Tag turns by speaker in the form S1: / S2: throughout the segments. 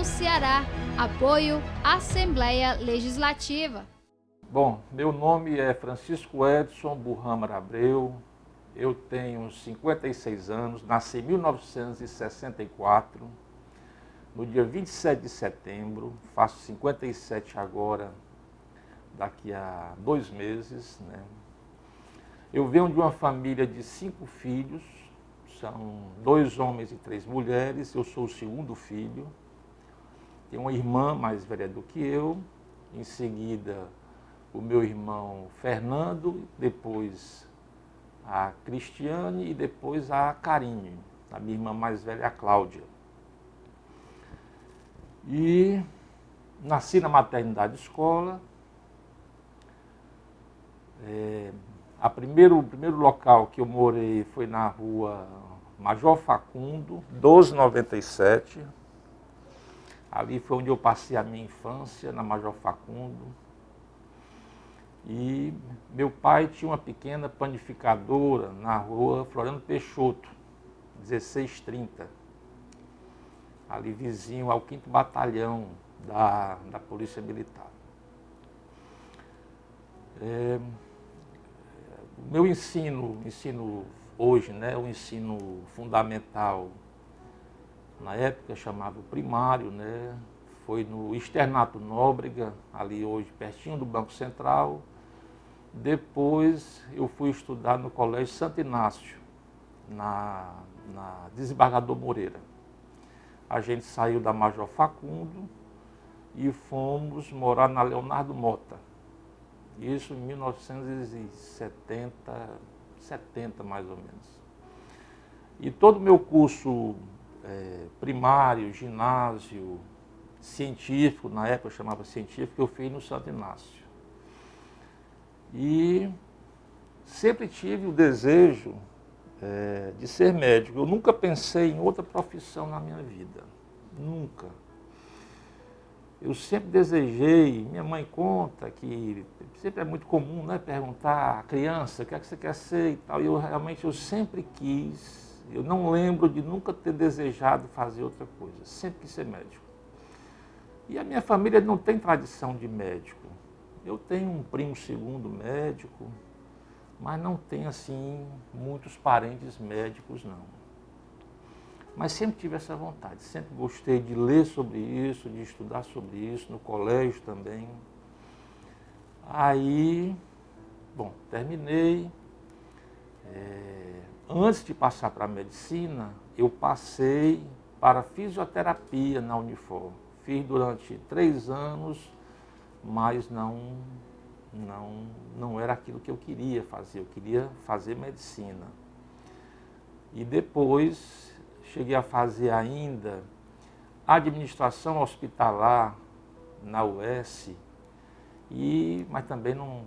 S1: do Ceará. Apoio Assembleia Legislativa.
S2: Bom, meu nome é Francisco Edson Burramar Abreu, eu tenho 56 anos, nasci em 1964, no dia 27 de setembro, faço 57 agora, daqui a 2 meses, né? Eu venho de uma família de 5 filhos, são 2 homens e 3 mulheres, eu sou o segundo filho, tenho uma irmã mais velha do que eu, em seguida o meu irmão Fernando, depois a Cristiane e depois a Karine, a minha irmã mais velha, a Cláudia. E nasci na maternidade escola. O primeiro local que eu morei foi na rua Major Facundo, 1297. Ali foi onde eu passei a minha infância, na Major Facundo. E meu pai tinha uma pequena panificadora na rua Floriano Peixoto, 1630, ali vizinho ao 5º Batalhão da Polícia Militar. O meu ensino hoje, né, o ensino fundamental, na época chamava o primário, né, foi no Externato Nóbrega, ali hoje pertinho do Banco Central. Depois eu fui estudar no Colégio Santo Inácio, na Desembargador Moreira. A gente saiu da Major Facundo e fomos morar na Leonardo Mota. Isso em 1970 mais ou menos. E todo o meu curso primário, ginásio, científico, na época eu chamava científico, eu fiz no Santo Inácio. E sempre tive o desejo de ser médico. Eu nunca pensei em outra profissão na minha vida. Nunca. Eu sempre desejei, minha mãe conta que sempre é muito comum, né, perguntar à criança o que é que você quer ser e tal. E eu sempre quis, eu não lembro de nunca ter desejado fazer outra coisa. Sempre quis ser médico. E a minha família não tem tradição de médico. Eu tenho um primo segundo médico, mas não tenho assim muitos parentes médicos não. Mas sempre tive essa vontade, sempre gostei de ler sobre isso, de estudar sobre isso, no colégio também. Aí, bom, terminei. Antes de passar para a medicina, eu passei para a fisioterapia na Unifor. Fiz durante 3 anos, mas não era aquilo que eu queria fazer, eu queria fazer medicina. E depois cheguei a fazer ainda administração hospitalar na UES, mas também não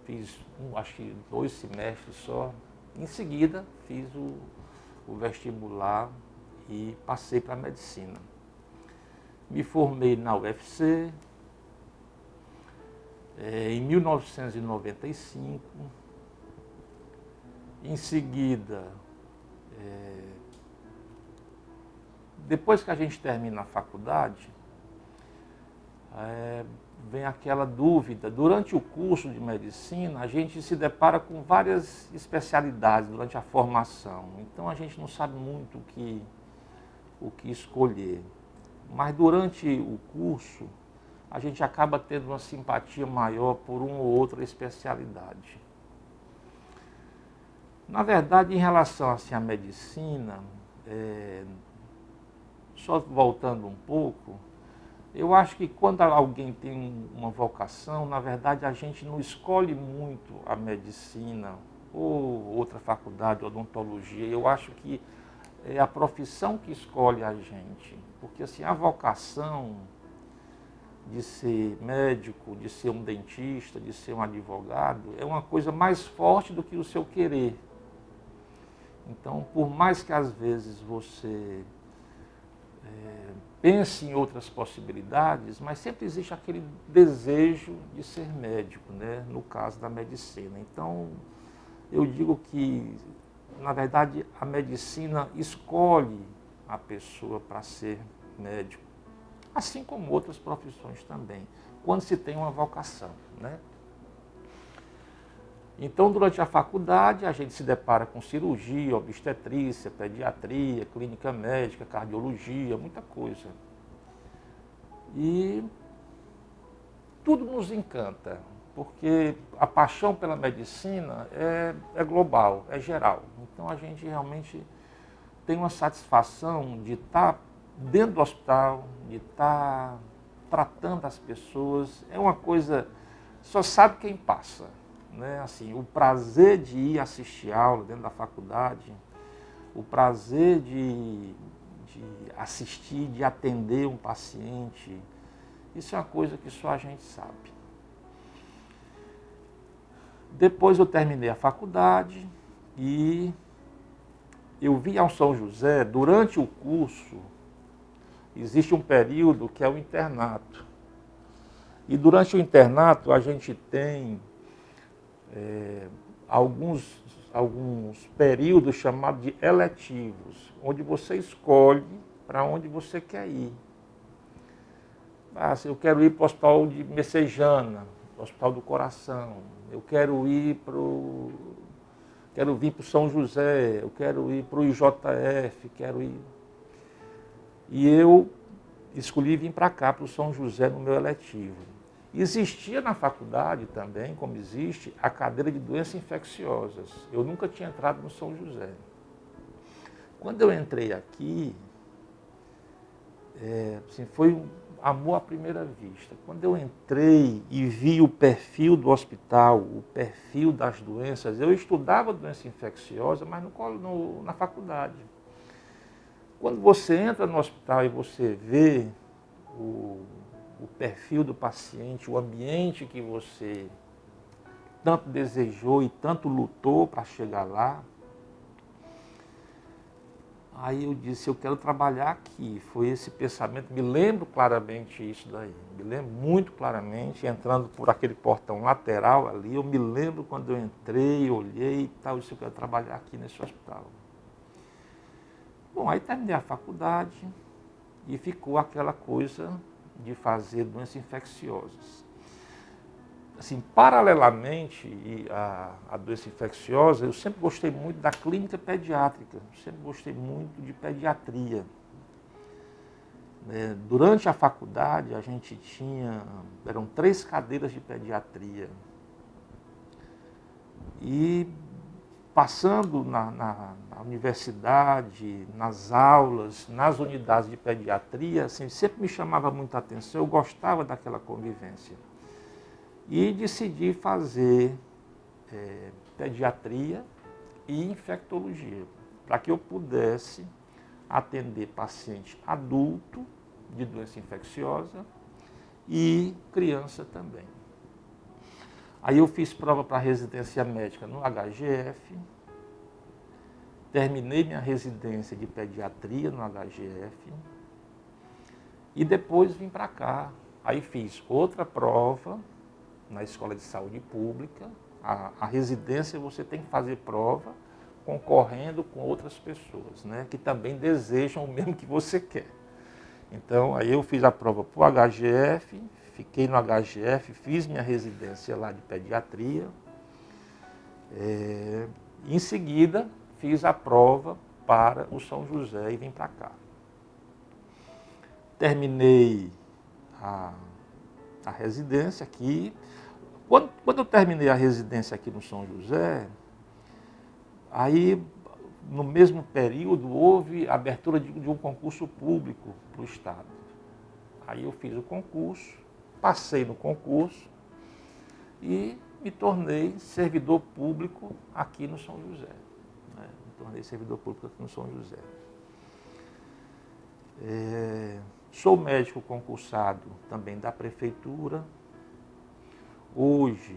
S2: fiz, acho que 2 semestres só. Em seguida fiz o vestibular e passei para a medicina. Me formei na UFC, em 1995, em seguida, depois que a gente termina a faculdade, vem aquela dúvida. Durante o curso de medicina, a gente se depara com várias especialidades durante a formação. Então a gente não sabe muito o que escolher. Mas durante o curso, a gente acaba tendo uma simpatia maior por uma ou outra especialidade. Na verdade, em relação assim, à medicina, só voltando um pouco, eu acho que quando alguém tem uma vocação, na verdade a gente não escolhe muito a medicina ou outra faculdade, odontologia. Eu acho que é a profissão que escolhe a gente, porque assim, a vocação de ser médico, de ser um dentista, de ser um advogado, é uma coisa mais forte do que o seu querer. Então, por mais que às vezes você pense em outras possibilidades, mas sempre existe aquele desejo de ser médico, né? No caso da medicina. Então, eu digo que, na verdade, a medicina escolhe a pessoa para ser médico. assim como outras profissões também, quando se tem uma vocação, né? Então, durante a faculdade, a gente se depara com cirurgia, obstetrícia, pediatria, clínica médica, cardiologia, muita coisa. E tudo nos encanta, porque a paixão pela medicina é global, é geral. Então, a gente realmente tem uma satisfação de estar dentro do hospital, de estar tratando as pessoas. É uma coisa, só sabe quem passa. Né? Assim, o prazer de ir assistir aula dentro da faculdade, o prazer de assistir, de atender um paciente, isso é uma coisa que só a gente sabe. Depois eu terminei a faculdade e eu vi ao São José, durante o curso, existe um período que é o internato. E durante o internato a gente tem alguns períodos chamados de eletivos, onde você escolhe para onde você quer ir. Eu quero ir para o Hospital de Messejana, Hospital do Coração, eu quero vir para o São José, eu quero ir para o IJF, quero ir. E eu escolhi vir para cá, para o São José, no meu eletivo. Existia na faculdade também, como existe, a cadeira de doenças infecciosas. Eu nunca tinha entrado no São José. Quando eu entrei aqui, assim, foi um amor à primeira vista. Quando eu entrei e vi o perfil do hospital, o perfil das doenças, eu estudava doença infecciosa, mas na faculdade. Quando você entra no hospital e você vê o perfil do paciente, o ambiente que você tanto desejou e tanto lutou para chegar lá, aí eu disse, eu quero trabalhar aqui. Foi esse pensamento, me lembro claramente isso daí, me lembro muito claramente, entrando por aquele portão lateral ali, eu me lembro quando eu entrei, olhei e tal, eu quero trabalhar aqui nesse hospital. Bom, aí terminei a faculdade e ficou aquela coisa de fazer doenças infecciosas. Assim, paralelamente à doença infecciosa, eu sempre gostei muito da clínica pediátrica, sempre gostei muito de pediatria. Durante a faculdade, a gente eram 3 cadeiras de pediatria. E passando na universidade, nas aulas, nas unidades de pediatria, assim, sempre me chamava muita atenção, eu gostava daquela convivência. E decidi fazer pediatria e infectologia, para que eu pudesse atender paciente adulto de doença infecciosa e criança também. Aí eu fiz prova para residência médica no HGF, terminei minha residência de pediatria no HGF e depois vim para cá. Aí fiz outra prova na Escola de Saúde Pública. A residência você tem que fazer prova concorrendo com outras pessoas, né, que também desejam o mesmo que você quer. Então, aí eu fiz a prova para o HGF, fiquei no HGF, fiz minha residência lá de pediatria. Em seguida, fiz a prova para o São José e vim para cá. Terminei a residência aqui. Quando eu terminei a residência aqui no São José, aí, no mesmo período, houve a abertura de um concurso público para o Estado. Aí eu fiz o concurso, passei no concurso e me tornei servidor público aqui no São José. Me tornei servidor público aqui no São José. Sou médico concursado também da Prefeitura. Hoje,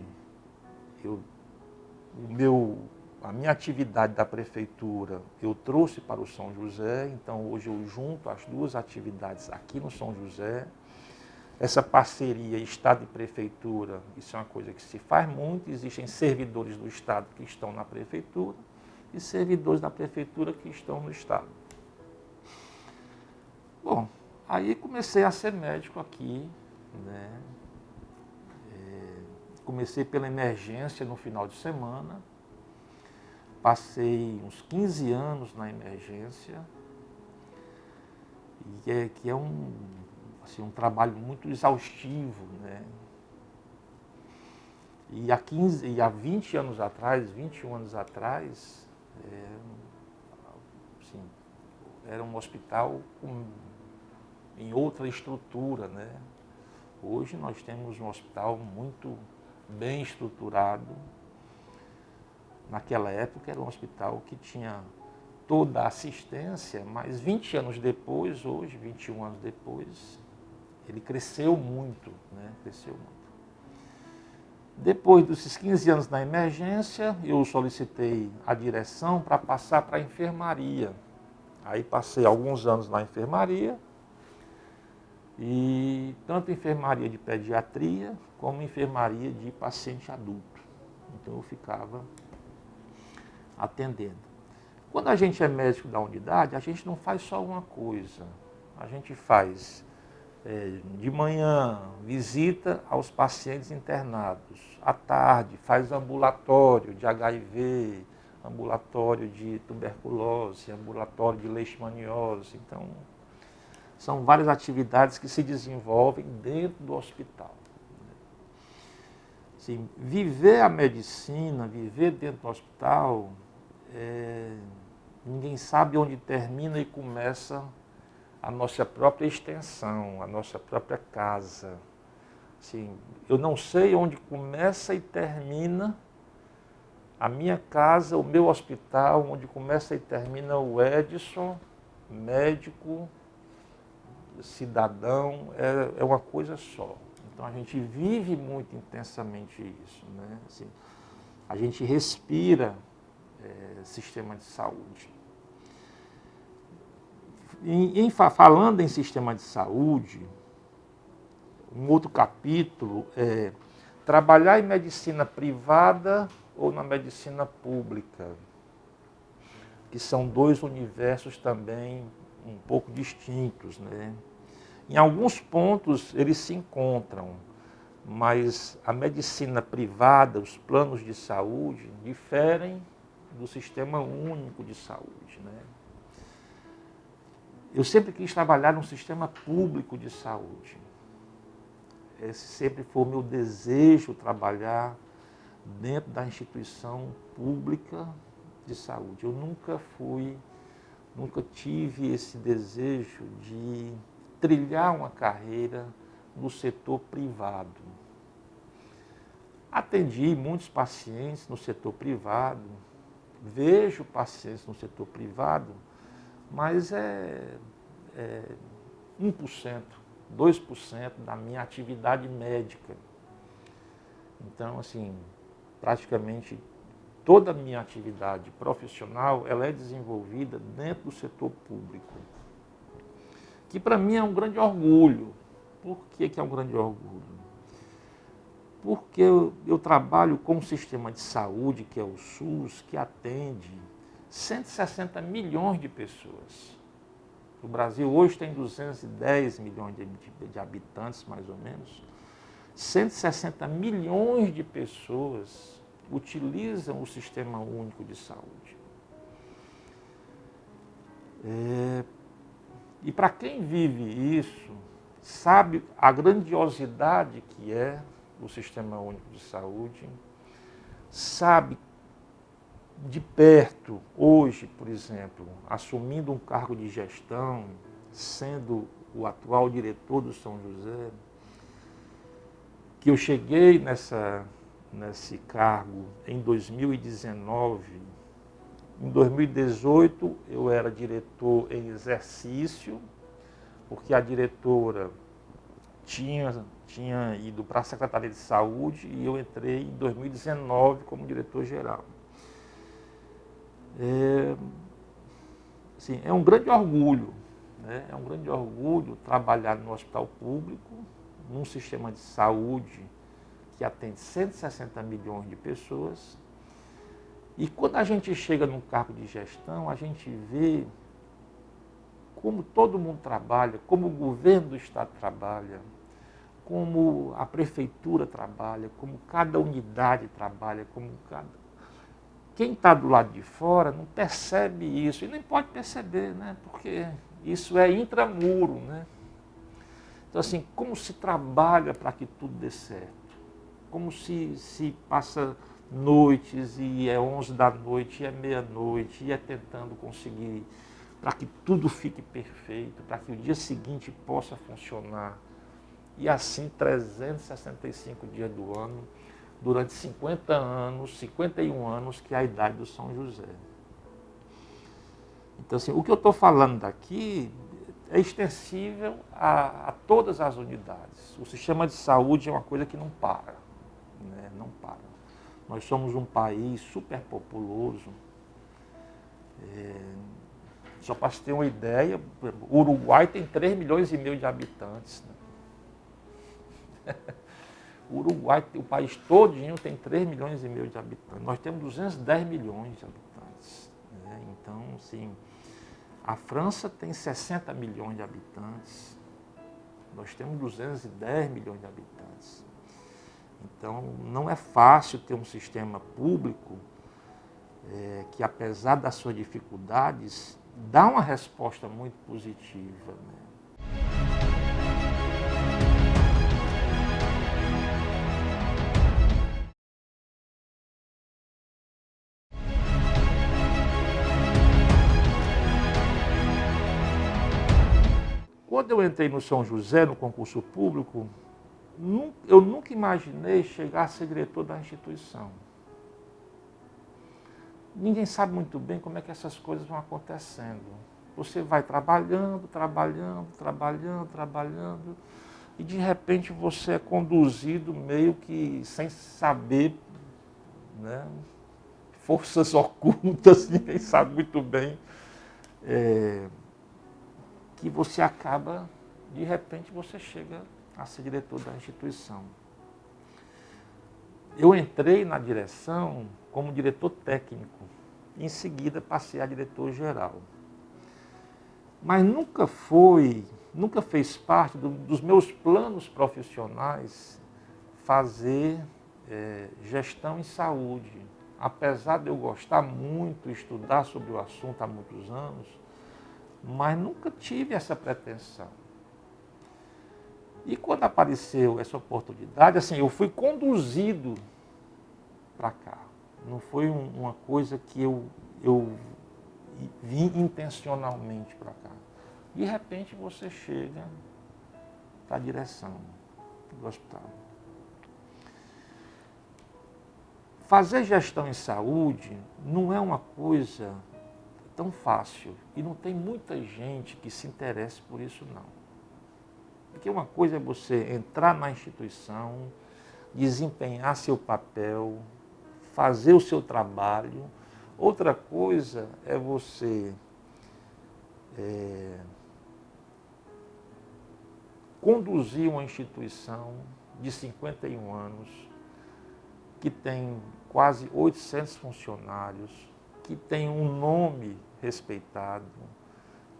S2: a minha atividade da Prefeitura eu trouxe para o São José, então hoje eu junto as 2 atividades aqui no São José. Essa parceria Estado e Prefeitura, isso é uma coisa que se faz muito, existem servidores do Estado que estão na Prefeitura e servidores da Prefeitura que estão no Estado. Bom, Aí comecei a ser médico aqui, né? Comecei pela emergência no final de semana, passei uns 15 anos na emergência, que é assim, um trabalho muito exaustivo, né? E há 20 anos atrás, 21 anos atrás, assim, era um hospital em outra estrutura, né? Hoje nós temos um hospital muito bem estruturado. Naquela época era um hospital que tinha toda a assistência, mas 20 anos depois, hoje, 21 anos depois, ele cresceu muito, né? Cresceu muito. Depois desses 15 anos na emergência, eu solicitei a direção para passar para a enfermaria. Aí passei alguns anos na enfermaria, e tanto enfermaria de pediatria como enfermaria de paciente adulto. Então eu ficava atendendo. Quando a gente é médico da unidade, a gente não faz só uma coisa. A gente faz de manhã visita aos pacientes internados, à tarde faz ambulatório de HIV, ambulatório de tuberculose, ambulatório de leishmaniose. Então, são várias atividades que se desenvolvem dentro do hospital. Assim, viver a medicina, viver dentro do hospital, ninguém sabe onde termina e começa a nossa própria extensão, a nossa própria casa. Assim, eu não sei onde começa e termina a minha casa, o meu hospital, onde começa e termina o Edson, médico, cidadão, é uma coisa só. Então a gente vive muito intensamente isso, né? Assim, a gente respira sistema de saúde. Falando em sistema de saúde, um outro capítulo é trabalhar em medicina privada ou na medicina pública, que são dois universos também um pouco distintos, né? Em alguns pontos eles se encontram, mas a medicina privada, os planos de saúde, diferem do sistema único de saúde, né? Eu sempre quis trabalhar num sistema público de saúde. Esse sempre foi o meu desejo, trabalhar dentro da instituição pública de saúde. Eu nunca tive esse desejo de trilhar uma carreira no setor privado. Atendi muitos pacientes no setor privado, vejo pacientes no setor privado, mas é 1%, 2% da minha atividade médica. Então, assim, praticamente toda a minha atividade profissional, ela é desenvolvida dentro do setor público, que para mim é um grande orgulho. Por que é um grande orgulho? Porque eu trabalho com um sistema de saúde, que é o SUS, que atende 160 milhões de pessoas. O Brasil hoje tem 210 milhões de habitantes, mais ou menos. 160 milhões de pessoas utilizam o Sistema Único de Saúde. E para quem vive isso, sabe a grandiosidade que é o Sistema Único de Saúde, sabe de perto, hoje, por exemplo, assumindo um cargo de gestão, sendo o atual diretor do São José, que eu cheguei nesse cargo em 2019. Em 2018, eu era diretor em exercício, porque a diretora tinha ido para a Secretaria de Saúde e eu entrei em 2019 como diretor-geral. Assim, é um grande orgulho, né? É um grande orgulho trabalhar no hospital público, num sistema de saúde que atende 160 milhões de pessoas. E quando a gente chega num cargo de gestão, a gente vê como todo mundo trabalha, como o governo do estado trabalha, como a prefeitura trabalha, como cada unidade trabalha, como cada... Quem está do lado de fora não percebe isso, e nem pode perceber, né? Porque isso é intramuro, né? Então, assim, como se trabalha para que tudo dê certo? Como se passa noites e é 11 da noite, e é meia-noite, e é tentando conseguir para que tudo fique perfeito, para que o dia seguinte possa funcionar. E assim 365 dias do ano, durante 50 anos, 51 anos, que é a idade do São José. Então, assim, o que eu estou falando daqui é extensível a todas as unidades. O sistema de saúde é uma coisa que não para, né? Não para. Nós somos um país superpopuloso. Só para você ter uma ideia, o Uruguai tem 3 milhões e meio de habitantes, né? O Uruguai, o país todinho, tem 3 milhões e meio de habitantes. Nós temos 210 milhões de habitantes, né? Então, assim, a França tem 60 milhões de habitantes. Nós temos 210 milhões de habitantes. Então, não é fácil ter um sistema público que, apesar das suas dificuldades, dá uma resposta muito positiva, né? Quando eu entrei no São José, no concurso público, eu nunca imaginei chegar a ser diretor da instituição. Ninguém sabe muito bem como é que essas coisas vão acontecendo. Você vai trabalhando, e de repente você é conduzido meio que sem saber, né? Forças ocultas, ninguém sabe muito bem, que você acaba, de repente você chega a ser diretor da instituição. Eu entrei na direção como diretor técnico, em seguida passei a diretor geral. Mas nunca fez parte dos meus planos profissionais fazer gestão em saúde. Apesar de eu gostar muito, estudar sobre o assunto há muitos anos, mas nunca tive essa pretensão. E quando apareceu essa oportunidade, assim, eu fui conduzido para cá. Não foi uma coisa que eu vim intencionalmente para cá. De repente você chega para a direção do hospital. Fazer gestão em saúde não é uma coisa tão fácil e não tem muita gente que se interesse por isso não. Porque uma coisa é você entrar na instituição, desempenhar seu papel, fazer o seu trabalho. Outra coisa é você conduzir uma instituição de 51 anos, que tem quase 800 funcionários, que tem um nome respeitado,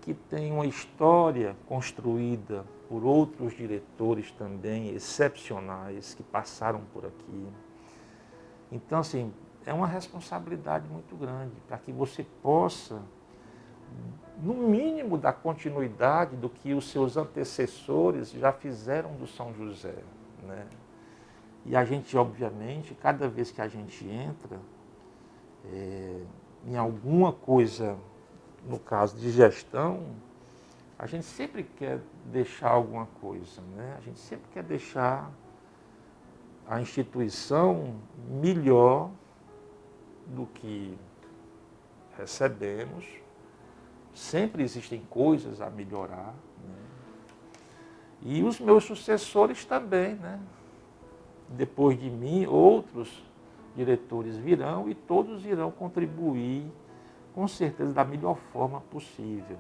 S2: que tem uma história construída por outros diretores também excepcionais que passaram por aqui. Então, assim, é uma responsabilidade muito grande para que você possa, no mínimo, dar continuidade do que os seus antecessores já fizeram do São José, né? E a gente, obviamente, cada vez que a gente entra em alguma coisa, no caso de gestão, a gente sempre quer deixar alguma coisa, né? A gente sempre quer deixar a instituição melhor do que recebemos. Sempre existem coisas a melhorar, né? E os meus sucessores também, né? Depois de mim, outros diretores virão e todos irão contribuir, com certeza, da melhor forma possível.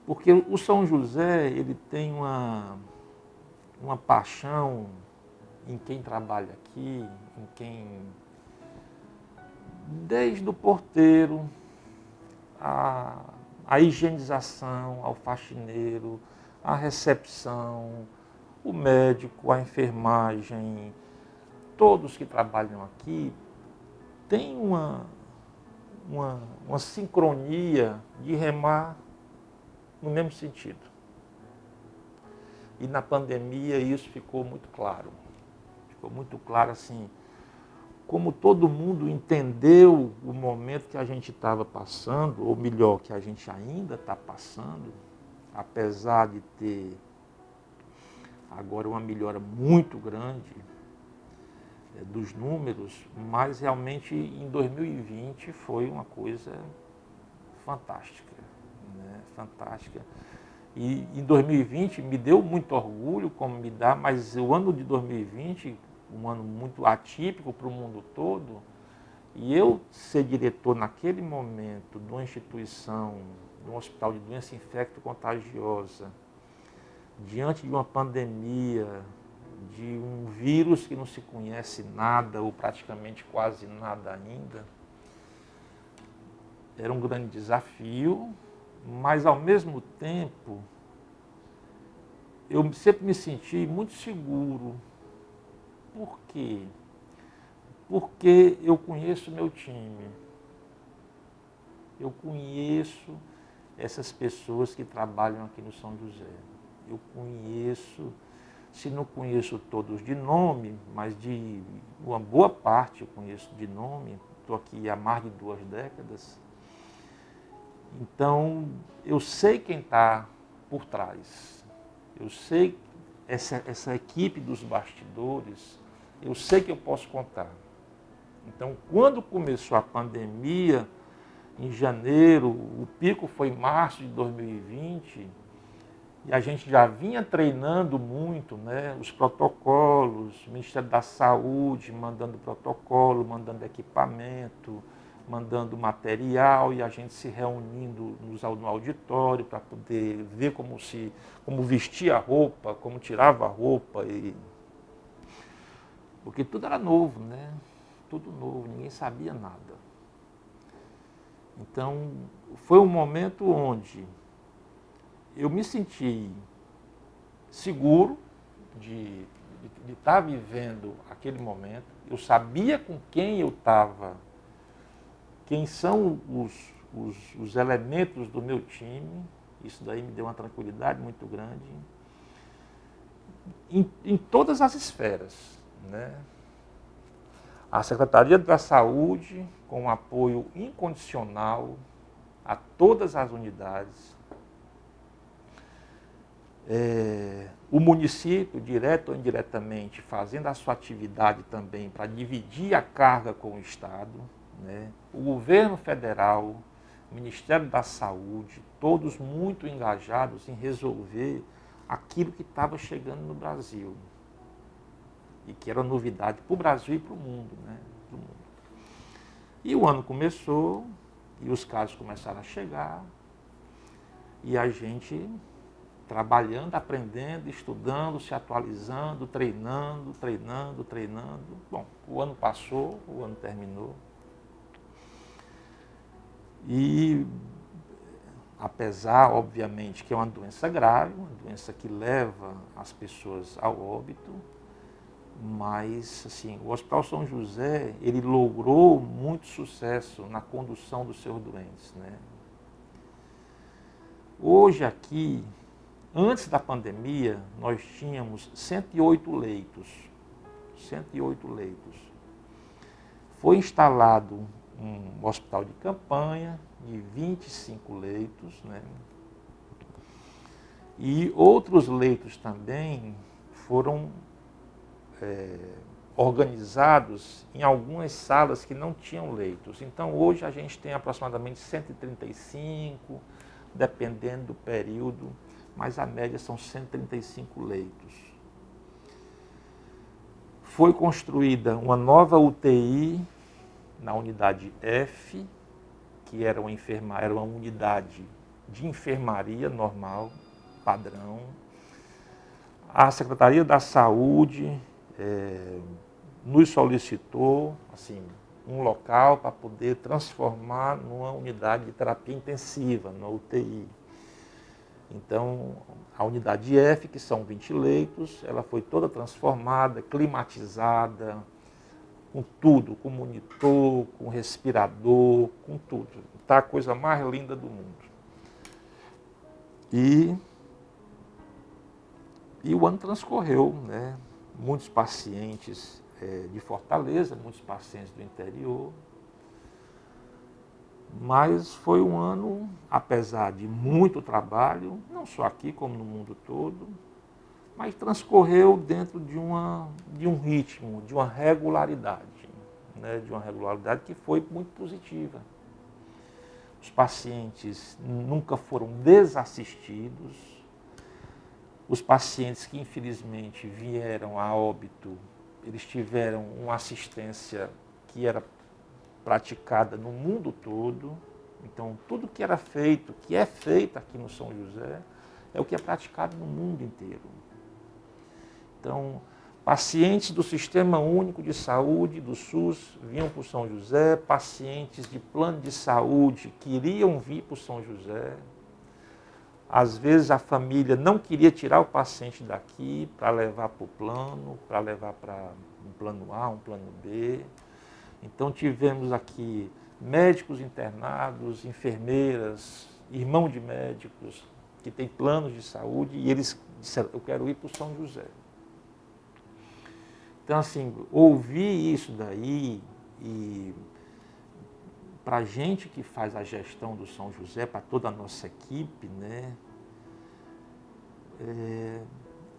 S2: Porque o São José, ele tem uma paixão em quem trabalha aqui, em quem, desde o porteiro, a a higienização, ao faxineiro, a recepção, o médico, a enfermagem, todos que trabalham aqui têm uma sincronia de remar no mesmo sentido. E na pandemia isso ficou muito claro. Ficou muito claro assim, como todo mundo entendeu o momento que a gente estava passando, ou melhor, que a gente ainda está passando, apesar de ter agora uma melhora muito grande dos números, mas realmente em 2020 foi uma coisa fantástica, né? Fantástica. E em 2020 me deu muito orgulho, como me dá, mas o ano de 2020, um ano muito atípico para o mundo todo, e eu ser diretor naquele momento de uma instituição, de um hospital de doença infecto-contagiosa, diante de uma pandemia, de um vírus que não se conhece nada, ou praticamente quase nada ainda, era um grande desafio, mas ao mesmo tempo eu sempre me senti muito seguro. Por quê? Porque eu conheço meu time. Eu conheço essas pessoas que trabalham aqui no São José. Eu conheço, se não conheço todos de nome, mas de uma boa parte eu conheço de nome. Estou aqui há mais de 2 décadas. Então, eu sei quem está por trás. Eu sei essa equipe dos bastidores, eu sei que eu posso contar. Então, quando começou a pandemia, em janeiro, o pico foi em março de 2020, e a gente já vinha treinando muito, né, os protocolos, o Ministério da Saúde mandando protocolo, mandando equipamento, mandando material, e a gente se reunindo no auditório para poder ver como vestia a roupa, como tirava a roupa. Porque tudo era novo, né? Tudo novo, ninguém sabia nada. Então, foi um momento onde eu me senti seguro de estar vivendo aquele momento. Eu sabia com quem eu estava, quem são os elementos do meu time. Isso daí me deu uma tranquilidade muito grande. Em todas as esferas, né? A Secretaria da Saúde, com um apoio incondicional a todas as unidades. O município, direto ou indiretamente, fazendo a sua atividade também para dividir a carga com o Estado, né? O governo federal, o Ministério da Saúde, todos muito engajados em resolver aquilo que estava chegando no Brasil e que era novidade para o Brasil e para o mundo, né? Pro mundo. E o ano começou e os casos começaram a chegar e a gente trabalhando, aprendendo, estudando, se atualizando, treinando. Bom, o ano passou, o ano terminou. E apesar, obviamente, que é uma doença grave, uma doença que leva as pessoas ao óbito, mas assim, o Hospital São José, ele logrou muito sucesso na condução dos seus doentes, né? Hoje aqui, antes da pandemia, nós tínhamos 108 leitos. 108 leitos. Foi instalado um hospital de campanha de 25 leitos, né? E outros leitos também foram organizados em algumas salas que não tinham leitos. Então, hoje a gente tem aproximadamente 135, dependendo do período, mas a média são 135 leitos. Foi construída uma nova UTI na unidade F, que era uma unidade de enfermaria normal, padrão. A Secretaria da Saúde nos solicitou, assim, um local para poder transformar numa unidade de terapia intensiva, na UTI. Então, a unidade F, que são 20 leitos, ela foi toda transformada, climatizada, com tudo, com monitor, com respirador, com tudo. Está a coisa mais linda do mundo. E o ano transcorreu, né? Muitos pacientes de Fortaleza, muitos pacientes do interior. Mas foi um ano, apesar de muito trabalho, não só aqui como no mundo todo, mas transcorreu dentro de um ritmo, de uma regularidade, né? De uma regularidade que foi muito positiva. Os pacientes nunca foram desassistidos. Os pacientes que infelizmente vieram a óbito, eles tiveram uma assistência que era praticada no mundo todo. Então, tudo que era feito, que é feito aqui no São José, é o que é praticado no mundo inteiro. Então, pacientes do Sistema Único de Saúde, do SUS, vinham para o São José, pacientes de plano de saúde queriam vir para o São José. Às vezes a família não queria tirar o paciente daqui para levar para o plano, para levar para um plano A, um plano B. Então tivemos aqui médicos internados, enfermeiras, irmão de médicos que têm planos de saúde e eles disseram, eu quero ir para o São José. Então, assim, ouvir isso daí e para a gente que faz a gestão do São José, para toda a nossa equipe, né?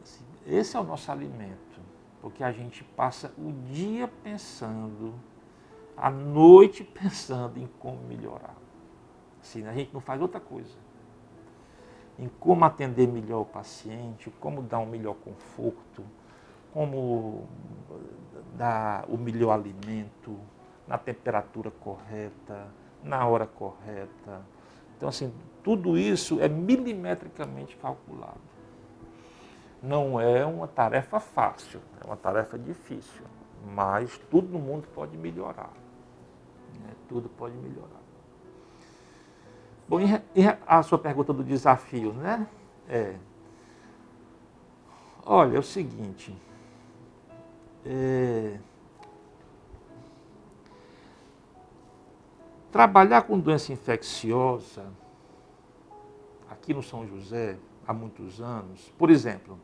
S2: Assim, esse é o nosso alimento, porque a gente passa o dia pensando, a noite pensando em como melhorar. Assim, a gente não faz outra coisa. Em como atender melhor o paciente, como dar um melhor conforto, como dar o melhor alimento, na temperatura correta, na hora correta. Então, assim, tudo isso é milimetricamente calculado. Não é uma tarefa fácil, é uma tarefa difícil, mas tudo no mundo pode melhorar. Né? Tudo pode melhorar. Bom, a sua pergunta do desafio, né? Olha, é o seguinte, trabalhar com doença infecciosa aqui no São José há muitos anos, por exemplo,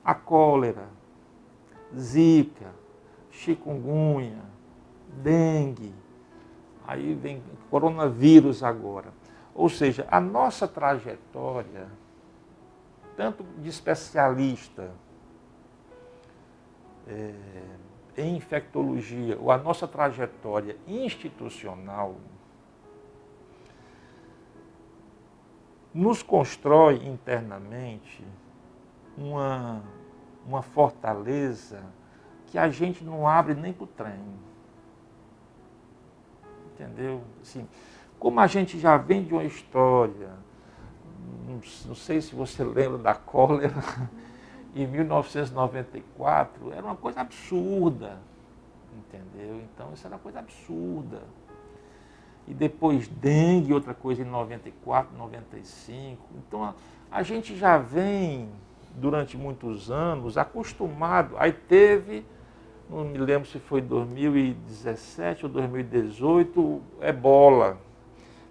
S2: a cólera, zika, chikungunya, dengue, aí vem coronavírus agora. Ou seja, a nossa trajetória, tanto de especialista em infectologia, ou a nossa trajetória institucional, nos constrói internamente uma fortaleza que a gente não abre nem para o trem. Entendeu? Assim, como a gente já vem de uma história, não sei se você lembra da cólera, em 1994, era uma coisa absurda, entendeu? Então, isso era uma coisa absurda. E depois dengue, outra coisa em 94, 95. Então, a gente já vem, durante muitos anos, acostumado. Aí teve, não me lembro se foi 2017 ou 2018, ebola.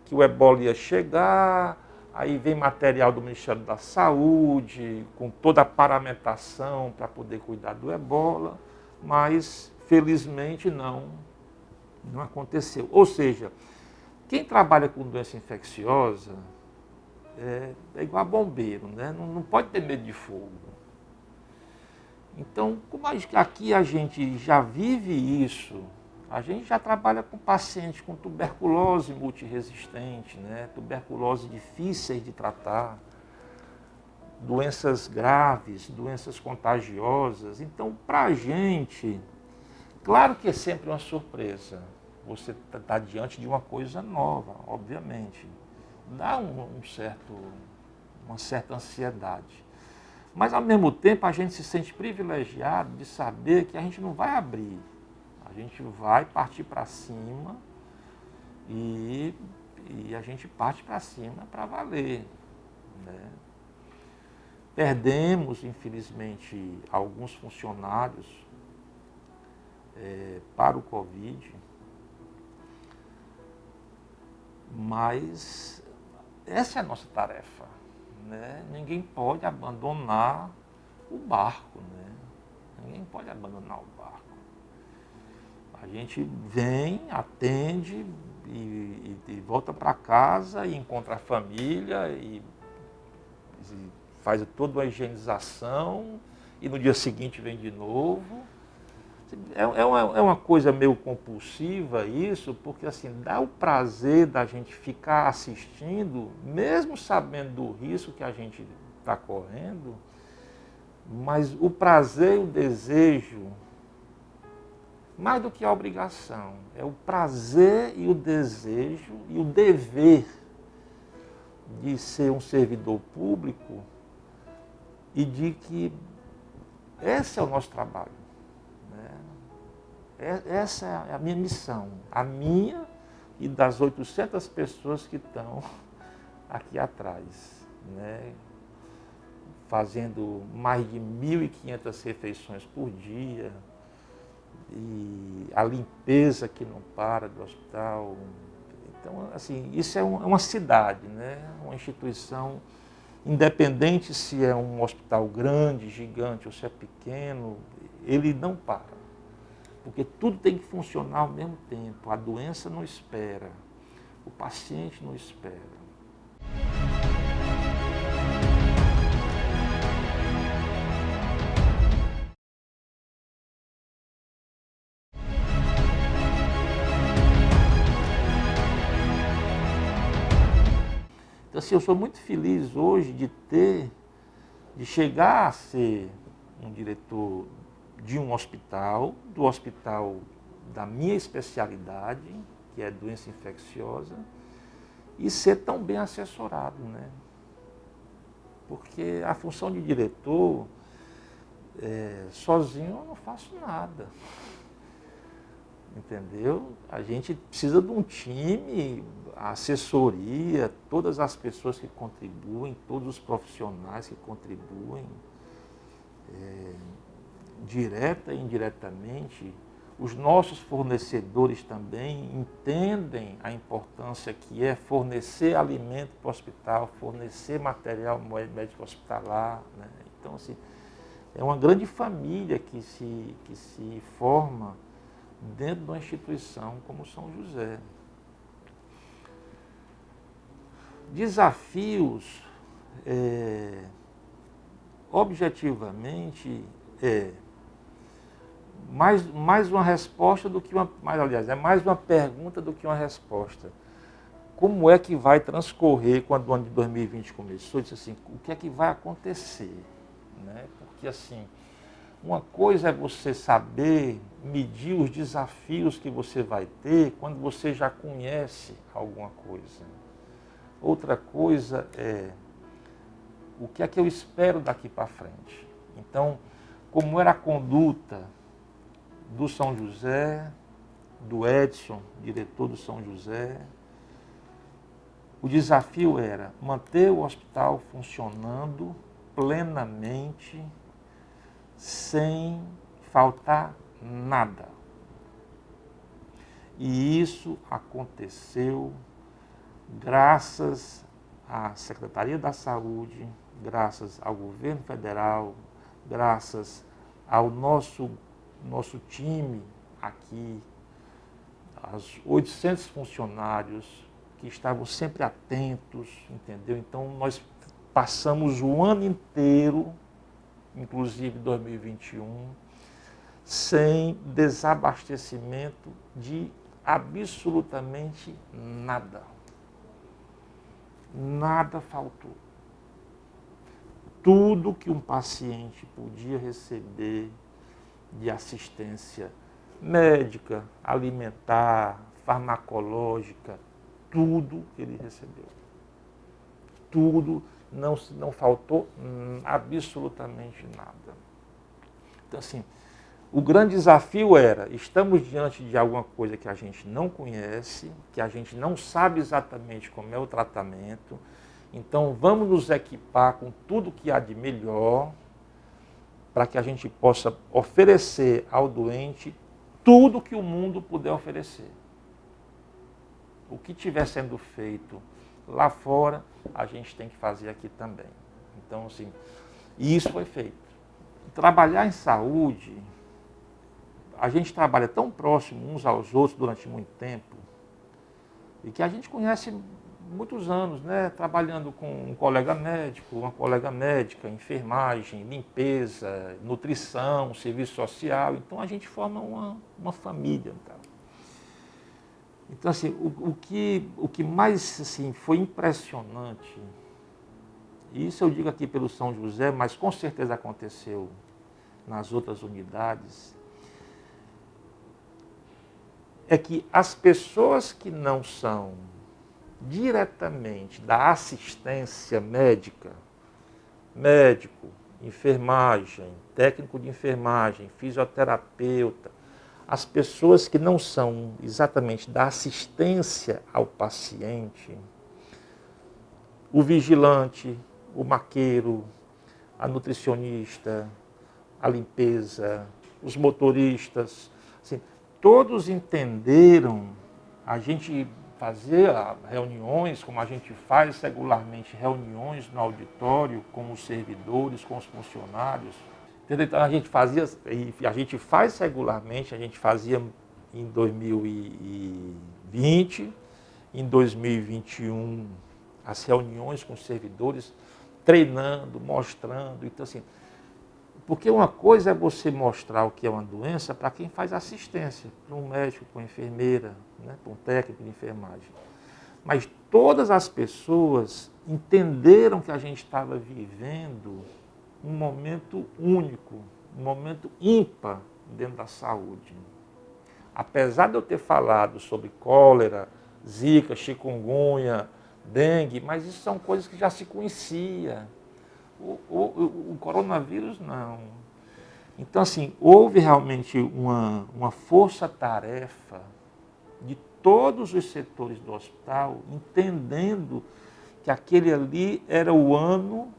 S2: Que o ebola ia chegar, aí vem material do Ministério da Saúde, com toda a paramentação para poder cuidar do ebola, mas felizmente não aconteceu. Ou seja, quem trabalha com doença infecciosa é igual a bombeiro, né? Não pode ter medo de fogo. Então, como aqui a gente já vive isso, a gente já trabalha com pacientes com tuberculose multiresistente, né? Tuberculose difíceis de tratar, doenças graves, doenças contagiosas. Então, para a gente, claro que é sempre uma surpresa. Você está diante de uma coisa nova, obviamente. Dá uma certa ansiedade. Mas, ao mesmo tempo, a gente se sente privilegiado de saber que a gente não vai abrir. A gente vai partir para cima e a gente parte para cima para valer, né? Perdemos, infelizmente, alguns funcionários para o Covid, mas essa é a nossa tarefa, né? Ninguém pode abandonar o barco, né? Ninguém pode abandonar o barco. A gente vem, atende e volta para casa e encontra a família e faz toda a higienização e no dia seguinte vem de novo. É uma coisa meio compulsiva isso, porque assim, dá o prazer da gente ficar assistindo, mesmo sabendo do risco que a gente está correndo, mas o prazer e o desejo, mais do que a obrigação, é o prazer e o desejo e o dever de ser um servidor público e de que esse é o nosso trabalho, né? Essa é a minha missão, a minha e das 800 pessoas que estão aqui atrás, né? Fazendo mais de 1.500 refeições por dia, e a limpeza que não para do hospital. Então, assim, isso é uma cidade, né? Uma instituição, independente se é um hospital grande, gigante ou se é pequeno, ele não para. Porque tudo tem que funcionar ao mesmo tempo. A doença não espera, o paciente não espera. Então, assim, eu sou muito feliz hoje de chegar a ser um diretor de um hospital, do hospital da minha especialidade, que é doença infecciosa, e ser tão bem assessorado, né? Porque a função de diretor, sozinho eu não faço nada. Entendeu? A gente precisa de um time, a assessoria, todas as pessoas que contribuem, todos os profissionais que contribuem, direta e indiretamente. Os nossos fornecedores também entendem a importância que é fornecer alimento para o hospital, fornecer material médico hospitalar, né? Então, assim, é uma grande família que se forma dentro de uma instituição como São José. Desafios, objetivamente, mais uma resposta do que é mais uma pergunta do que uma resposta. Como é que vai transcorrer quando o ano de 2020 começou? Eu disse assim, o que é que vai acontecer? Né? Porque assim, uma coisa é você saber medir os desafios que você vai ter quando você já conhece alguma coisa. Outra coisa é o que é que eu espero daqui para frente. Então, como era a conduta do São José, do Edson, diretor do São José, o desafio era manter o hospital funcionando plenamente, sem faltar nada. E isso aconteceu graças à Secretaria da Saúde, graças ao governo federal, graças ao nosso time aqui, aos 800 funcionários que estavam sempre atentos, entendeu? Então, nós passamos o ano inteiro, inclusive 2021, sem desabastecimento de absolutamente nada. Nada faltou. Tudo que um paciente podia receber de assistência médica, alimentar, farmacológica, tudo ele recebeu. Tudo, não faltou absolutamente nada. Então, assim, O grande desafio era, estamos diante de alguma coisa que a gente não conhece, que a gente não sabe exatamente como é o tratamento, então vamos nos equipar com tudo que há de melhor para que a gente possa oferecer ao doente tudo que o mundo puder oferecer. O que estiver sendo feito lá fora, a gente tem que fazer aqui também. Então, assim, e isso foi feito. Trabalhar em saúde, a gente trabalha tão próximo uns aos outros durante muito tempo, e que a gente conhece muitos anos, né? Trabalhando com um colega médico, uma colega médica, enfermagem, limpeza, nutrição, serviço social. Então a gente forma uma família. Então, assim, o que mais assim, foi impressionante, e isso eu digo aqui pelo São José, mas com certeza aconteceu nas outras unidades, é que as pessoas que não são diretamente da assistência médica, médico, enfermagem, técnico de enfermagem, fisioterapeuta, as pessoas que não são exatamente da assistência ao paciente, o vigilante, o maqueiro, a nutricionista, a limpeza, os motoristas, assim, todos entenderam. A gente fazia reuniões, como a gente faz regularmente, reuniões no auditório com os servidores, com os funcionários. Então a gente fazia, e a gente faz regularmente, a gente fazia em 2020, em 2021, as reuniões com os servidores, treinando, mostrando. Então, assim, porque uma coisa é você mostrar o que é uma doença para quem faz assistência, para um médico, para uma enfermeira, né, para um técnico de enfermagem. Mas todas as pessoas entenderam que a gente estava vivendo um momento único, um momento ímpar dentro da saúde. Apesar de eu ter falado sobre cólera, zika, chikungunya, dengue, mas isso são coisas que já se conhecia. O coronavírus não. Então, assim, houve realmente uma força-tarefa de todos os setores do hospital, entendendo que aquele ali era o ano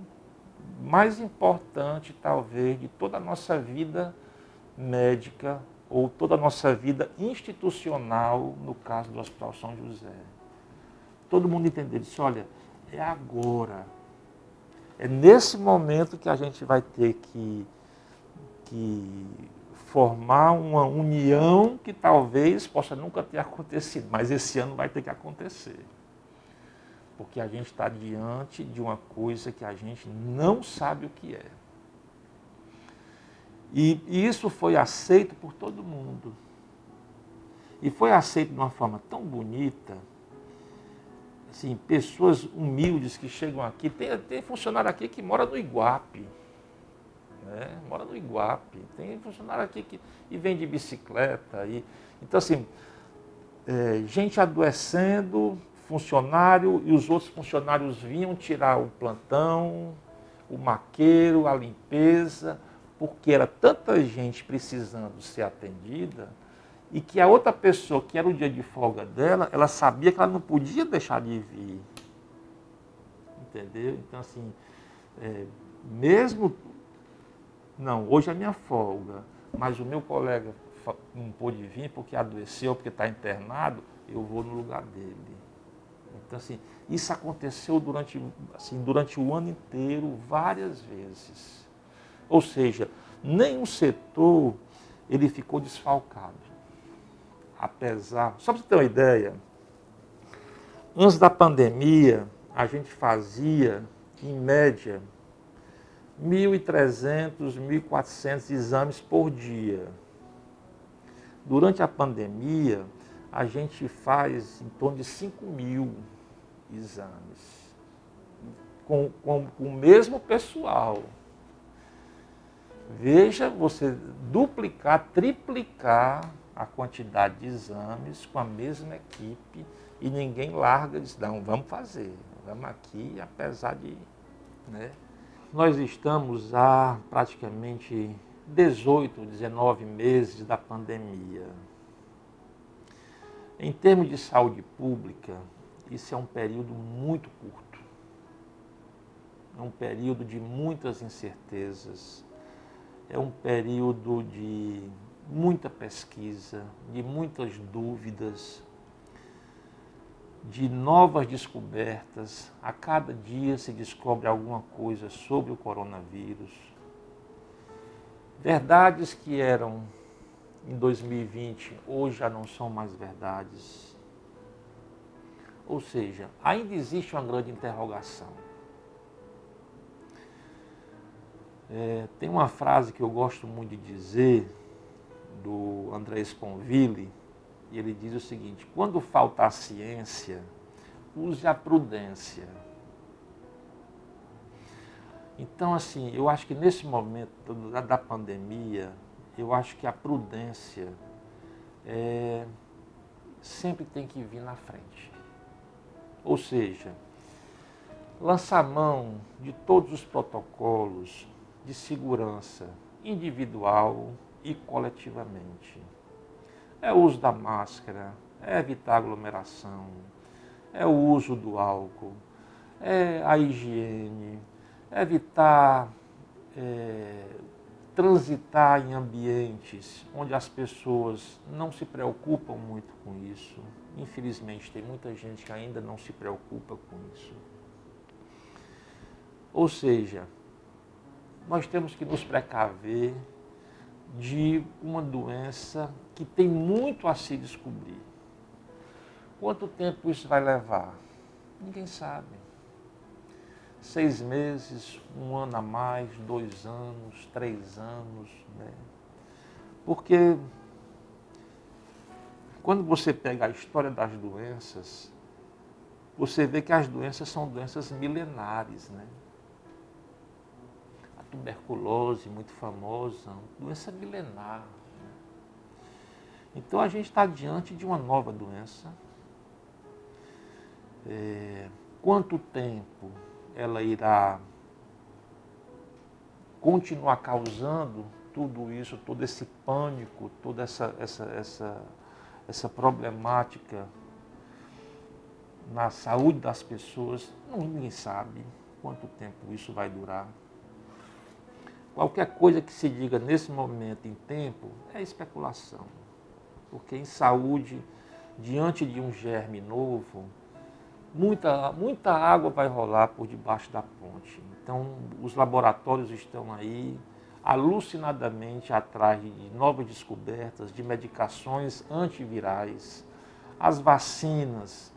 S2: mais importante, talvez, de toda a nossa vida médica ou toda a nossa vida institucional, no caso do Hospital São José. Todo mundo entendeu, disse, olha, é agora. É nesse momento que a gente vai ter que formar uma união que talvez possa nunca ter acontecido, mas esse ano vai ter que acontecer. Porque a gente está diante de uma coisa que a gente não sabe o que é. E isso foi aceito por todo mundo. E foi aceito de uma forma tão bonita, assim, pessoas humildes que chegam aqui. Tem funcionário aqui que mora no Iguape. Né? Mora no Iguape. Tem funcionário aqui que vem de bicicleta. Então, assim, gente adoecendo, funcionário, e os outros funcionários vinham tirar o plantão, o maqueiro, a limpeza, porque era tanta gente precisando ser atendida, e que a outra pessoa, que era o dia de folga dela, ela sabia que ela não podia deixar de vir. Entendeu? Então, assim, mesmo... Não, hoje é minha folga, mas o meu colega não pôde vir porque adoeceu, porque está internado, eu vou no lugar dele. Então, assim, isso aconteceu durante o ano inteiro, várias vezes. Ou seja, nenhum setor ele ficou desfalcado. Apesar, só para você ter uma ideia, antes da pandemia, a gente fazia, em média, 1.300, 1.400 exames por dia. Durante a pandemia, a gente faz em torno de 5.000 exames, com o mesmo pessoal. Veja você duplicar, triplicar a quantidade de exames com a mesma equipe e ninguém larga e diz, não, vamos fazer, vamos aqui, apesar de... Né? Nós estamos há praticamente 18, 19 meses da pandemia. Em termos de saúde pública, isso é um período muito curto. É um período de muitas incertezas. É um período de muita pesquisa, de muitas dúvidas, de novas descobertas. A cada dia se descobre alguma coisa sobre o coronavírus. Verdades que eram em 2020, hoje já não são mais verdades. Ou seja, ainda existe uma grande interrogação. Tem uma frase que eu gosto muito de dizer, do André Sponville, e ele diz o seguinte: quando falta a ciência, use a prudência. Então, assim, eu acho que nesse momento da pandemia, eu acho que a prudência sempre tem que vir na frente. Ou seja, lançar mão de todos os protocolos de segurança individual e coletivamente. É o uso da máscara, é evitar aglomeração, é o uso do álcool, é a higiene, é evitar transitar em ambientes onde as pessoas não se preocupam muito com isso. Infelizmente, tem muita gente que ainda não se preocupa com isso. Ou seja, nós temos que nos precaver de uma doença que tem muito a se descobrir. Quanto tempo isso vai levar? Ninguém sabe. 6 meses, 1 ano a mais, 2 anos, 3 anos, né? Porque quando você pega a história das doenças, você vê que as doenças são doenças milenares, né? A tuberculose, muito famosa, doença milenar, né? Então a gente está diante de uma nova doença. Quanto tempo ela irá continuar causando tudo isso, todo esse pânico, toda essa problemática na saúde das pessoas? Ninguém sabe quanto tempo isso vai durar. Qualquer coisa que se diga nesse momento em tempo é especulação, porque em saúde, diante de um germe novo, muita água vai rolar por debaixo da ponte. Então, os laboratórios estão aí alucinadamente atrás de novas descobertas, de medicações antivirais, as vacinas,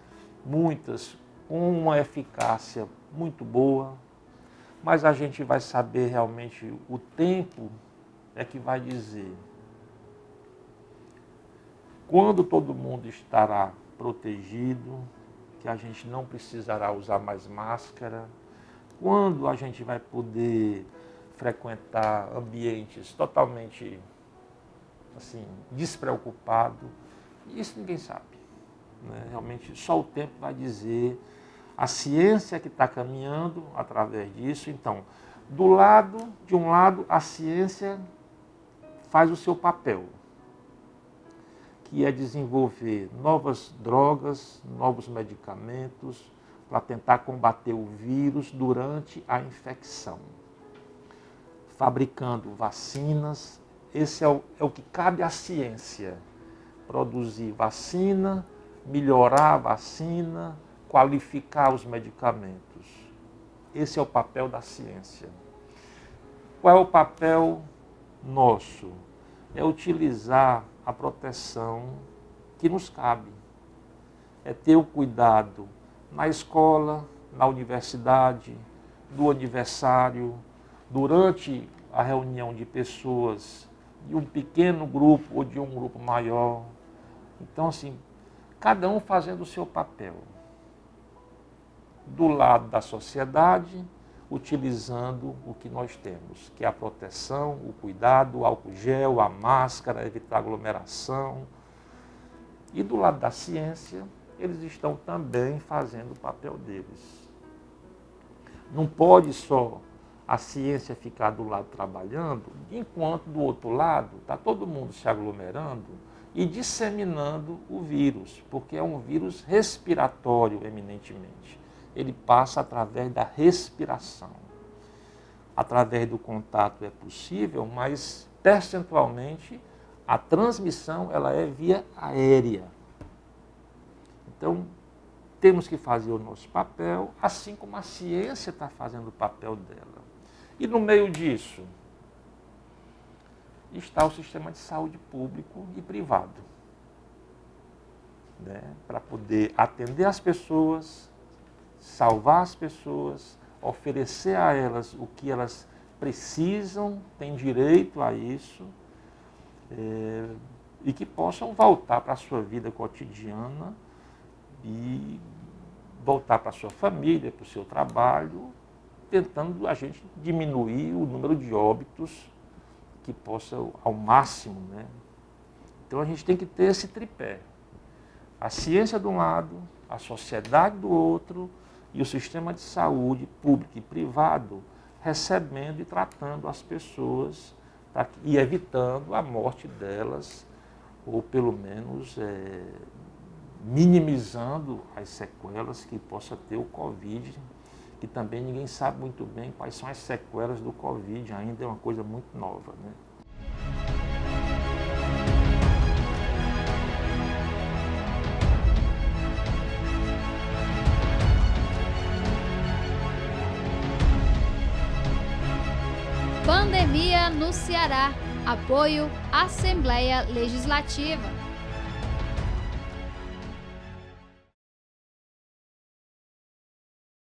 S2: muitas com uma eficácia muito boa, mas a gente vai saber realmente, o tempo é que vai dizer quando todo mundo estará protegido, que a gente não precisará usar mais máscara, quando a gente vai poder frequentar ambientes totalmente assim, despreocupado, isso ninguém sabe, né? Realmente só o tempo vai dizer, a ciência que está caminhando através disso. Então, de um lado, a ciência faz o seu papel, que é desenvolver novas drogas, novos medicamentos para tentar combater o vírus durante a infecção. Fabricando vacinas, esse é o que cabe à ciência. Produzir vacina, melhorar a vacina, qualificar os medicamentos. Esse é o papel da ciência. Qual é o papel nosso? É utilizar a proteção que nos cabe. É ter o cuidado na escola, na universidade, no aniversário, durante a reunião de pessoas, de um pequeno grupo ou de um grupo maior. Então, assim, cada um fazendo o seu papel. Do lado da sociedade, utilizando o que nós temos, que é a proteção, o cuidado, o álcool gel, a máscara, evitar aglomeração. E do lado da ciência, eles estão também fazendo o papel deles. Não pode só a ciência ficar do lado trabalhando, enquanto do outro lado está todo mundo se aglomerando e disseminando o vírus, porque é um vírus respiratório eminentemente. Ele passa através da respiração. Através do contato é possível, mas percentualmente a transmissão ela é via aérea. Então, temos que fazer o nosso papel, assim como a ciência está fazendo o papel dela. E no meio disso, está o sistema de saúde público e privado, né? Para poder atender as pessoas, salvar as pessoas, oferecer a elas o que elas precisam, têm direito a isso, e que possam voltar para a sua vida cotidiana e voltar para a sua família, para o seu trabalho, tentando a gente diminuir o número de óbitos que possa ao máximo, né? Então a gente tem que ter esse tripé. A ciência de um lado, a sociedade do outro e o sistema de saúde público e privado recebendo e tratando as pessoas e evitando a morte delas, ou pelo menos minimizando as sequelas que possa ter o Covid, que também ninguém sabe muito bem quais são as sequelas do Covid, ainda é uma coisa muito nova, né?
S1: Pandemia no Ceará. Apoio Assembleia Legislativa.